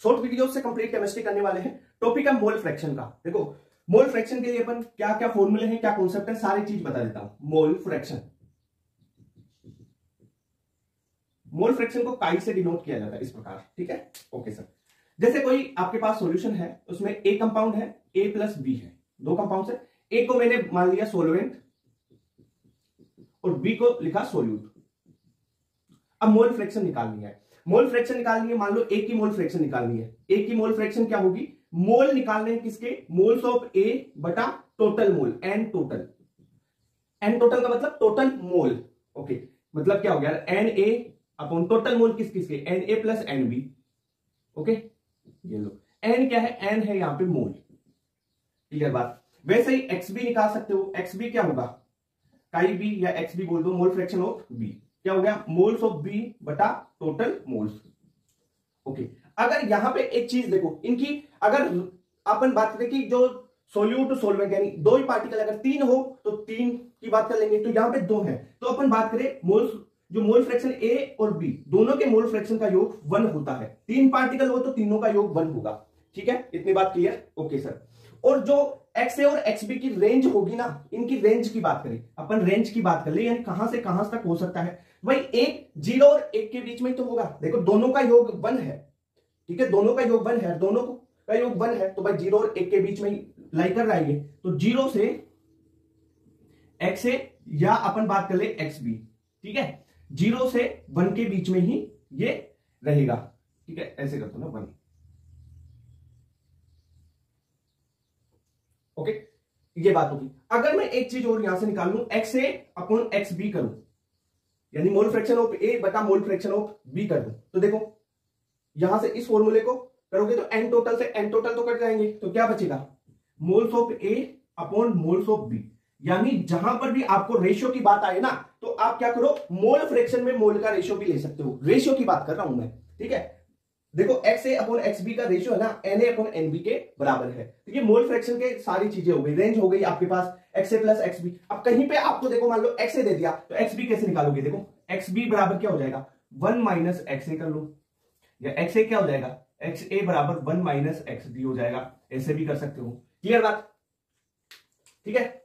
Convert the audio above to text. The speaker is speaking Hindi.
शॉर्ट वीडियो से कंप्लीट केमिस्ट्री करने वाले हैं। टॉपिक है मोल फ्रैक्शन का। देखो मोल फ्रैक्शन के लिए अपन क्या क्या फॉर्मूले हैं, क्या कॉन्सेप्ट है, सारी चीज बता देता हूं। मोल फ्रैक्शन, मोल फ्रैक्शन को काई से डिनोट किया जाता है इस प्रकार, ठीक है। ओके सर, जैसे कोई आपके पास सॉल्यूशन है, उसमें ए कंपाउंड है, ए प्लस बी है, दो कंपाउंड है। ए को मैंने मान लिया सोलवेंट और बी को लिखा सोल्यूट। अब मोल फ्रैक्शन निकालनी है। मोल फ्रैक्शन निकालनी है, मान लो ए की मोल फ्रैक्शन निकालनी है। ए की मोल फ्रैक्शन क्या होगी, मोल निकालने हैं किसके, मोल्स ऑफ ए बटा total mole, N total. N total का मतलब टोटल मोल। ओके, मतलब क्या हो गया, N A upon total mole किस किसके, N A plus N B. Okay, ये लो एन क्या है, एन है यहां पे मोल। क्लियर बात। वैसे ही एक्स बी निकाल सकते हो। एक्स बी क्या होगा, काई बी या एक्स बी बोल दो, मोल फ्रैक्शन ऑफ बी क्या हो गया, मोल्स ऑफ बी बटा टोटल मोल्स। ओके, अगर यहां पे एक चीज देखो, इनकी अगर अपन बात करें कि जो सोल्यूट सोलवेंट यानी दो ही पार्टिकल अगर तीन हो तो तीन की बात कर लेंगे, तो यहां पे दो है तो अपन बात करें मोल्स, जो मोल फ्रैक्शन ए और बी दोनों के मोल फ्रैक्शन का योग 1 होता है। तीन पार्टिकल हो तो तीनों का योग 1 होगा। ठीक है, इतनी बात क्लियर। ओके सर, और जो एक्स ए और एक्स बी की रेंज होगी ना, इनकी रेंज की बात करें अपन, रेंज की बात कर ले, यानी कहां से कहां तक हो सकता है भाई, एक 0 और 1 के बीच में तो होगा। देखो दोनों का योग 1 है, ठीक है, दोनों का योग 1 है, दोनों का योग 1 है, तो भाई 0 और 1 के बीच में लाई कर रहा है ये, तो 0 से एक्स ए या अपन बात कर ले एक्स बी, ठीक है, 0 से 1 के बीच में ही ये रहेगा। ठीक है, ऐसे कर दो ना 1। ओके, ये बात होगी। अगर मैं एक चीज और यहां से निकाल लूं, x A upon X B करूं, यानी मोल फ्रैक्शन ऑफ ए बटा मोल फ्रैक्शन ऑफ बी कर दूं, तो देखो यहां से इस फॉर्मूले को करोगे तो एन टोटल से एन टोटल तो कट जाएंगे, तो क्या बचेगा, moles of A upon moles of B. यानी जहां पर भी आपको रेशियो की बात आए ना, तो आप क्या करो, मोल फ्रैक्शन में मोल का रेशियो भी ले सकते हो। रेशियो की बात कर रहा हूं मैं, ठीक है। देखो X A upon X B का रेशियो है ना, N A upon N B के बराबर है। तो ये मोल फ्रैक्शन के सारी चीजें हो गई, रेंज हो गई आपके पास एक्स ए प्लस एक्स बी। अब कहीं पे आपको देखो मान लो एक्स ए दे दिया, तो एक्स बी कैसे निकालोगे, देखो एक्स बी बराबर क्या हो जाएगा, 1 माइनस एक्स ए कर लो, या एक्स ए क्या हो जाएगा, एक्स ए बराबर 1 माइनस एक्स बी हो जाएगा। ऐसे भी कर सकते हो। क्लियर बात, ठीक है।